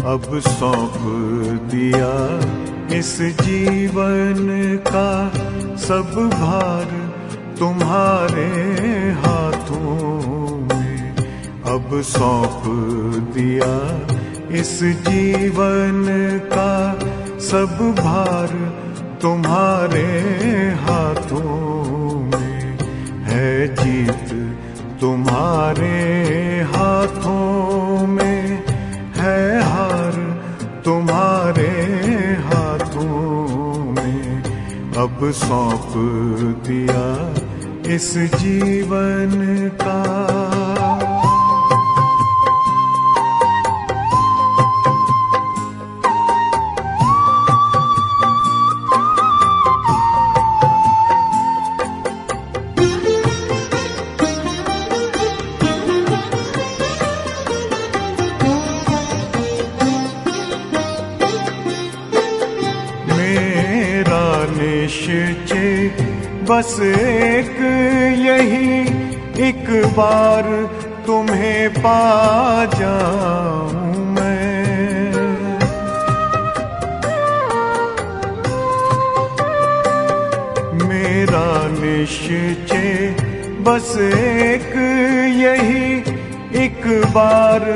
अब सौंप दिया इस जीवन का सब भार तुम्हारे हाथों में। अब सौंप दिया इस जीवन का सब भार तुम्हारे हाथों में। है जीत तुम्हारे हाथों में, है हार तुम्हारे हाथों में। अब सौंप दिया इस जीवन का। निश्चय बस एक यही, एक बार तुम्हें पा जाऊं मैं। मेरा निश्चय बस एक यही, एक बार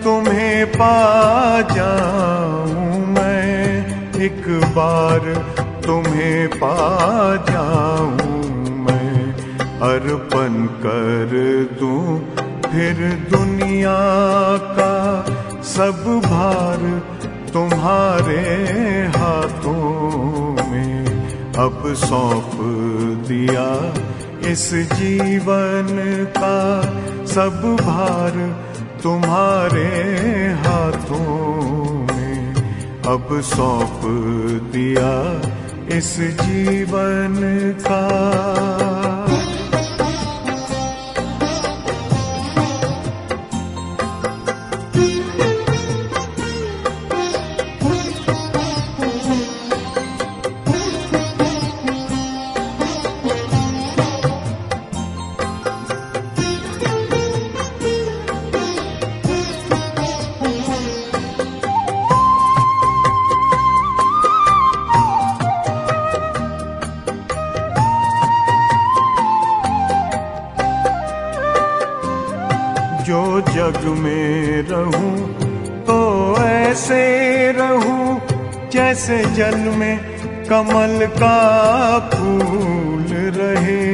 तुम्हें पा जाऊं मैं। एक बार तुम्हें पा जाऊं मैं। अर्पण कर दूं फिर दुनिया का सब भार तुम्हारे हाथों में। अब सौंप दिया इस जीवन का सब भार तुम्हारे हाथों में। अब सौंप दिया इस जीवन का। जो जग में रहूं तो ऐसे रहूं जैसे जल में कमल का फूल रहे।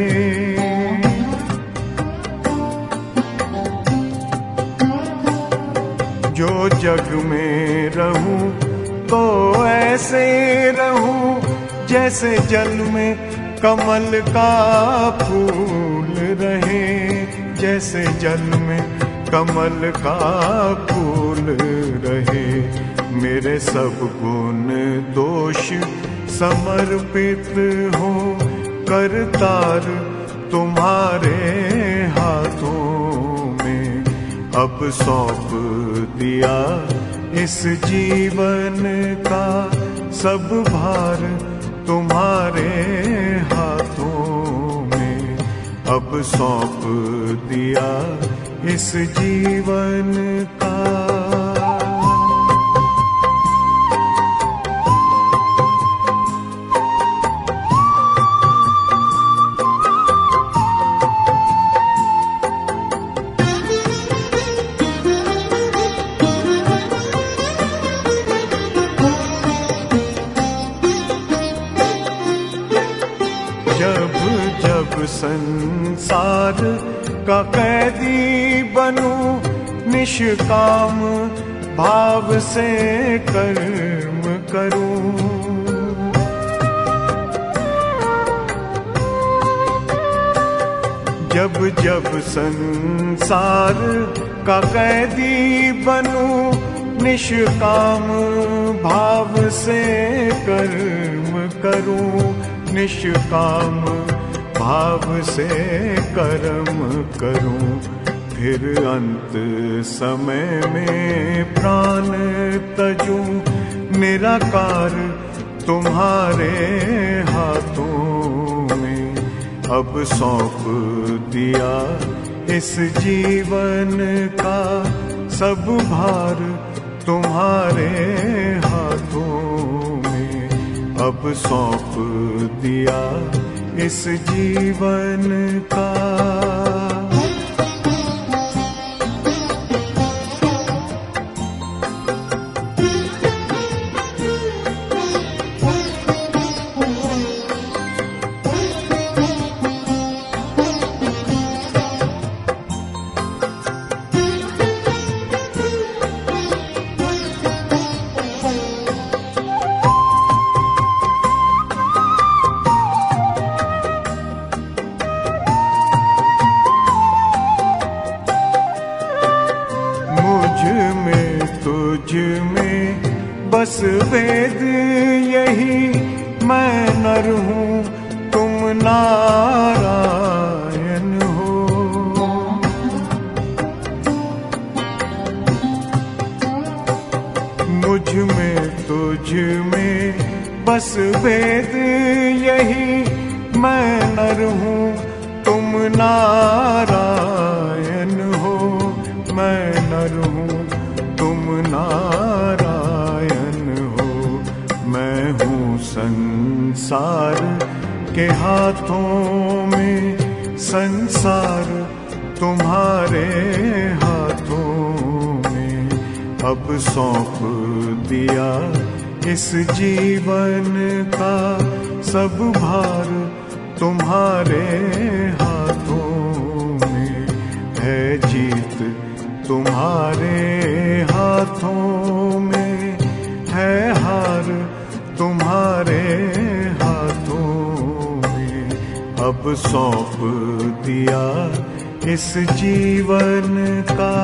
जो जग में रहूं तो ऐसे रहूं जैसे जल में कमल का फूल रहे। जैसे जल में कमल का फूल रहे। मेरे सब गुण दोष समर्पित हो करतार तुम्हारे हाथों में। अब सौंप दिया इस जीवन का सब भार तुम्हारे हाथों में। अब सौंप दिया इस जीवन का। जब जब संसार का कैदी बनूं, निष्काम भाव से कर्म करूं। जब जब संसार का कैदी बनूं, निष्काम भाव से कर्म करूं। निष्काम भाव से कर्म करूं। फिर अंत समय में प्राण तजूं, निराकार तुम्हारे हाथों में। अब सौंप दिया इस जीवन का सब भार तुम्हारे हाथों में अब सौंप दिया इस जीवन का। तुझ में बस वेद यही, मैं नर हूँ तुम नारायण हो। मुझ में तुझ में बस वेद यही, मैं नर हूँ तुम नारायण हो। मैं नर हूँ तुम नारायण हो। मैं हूँ संसार के हाथों में, संसार तुम्हारे हाथों में अब सौंप दिया इस जीवन का। सब भार तुम्हारे हाथों में है, जीत तुम्हारे हाथों में है, हार तुम्हारे हाथों में अब सौंप दिया इस जीवन का।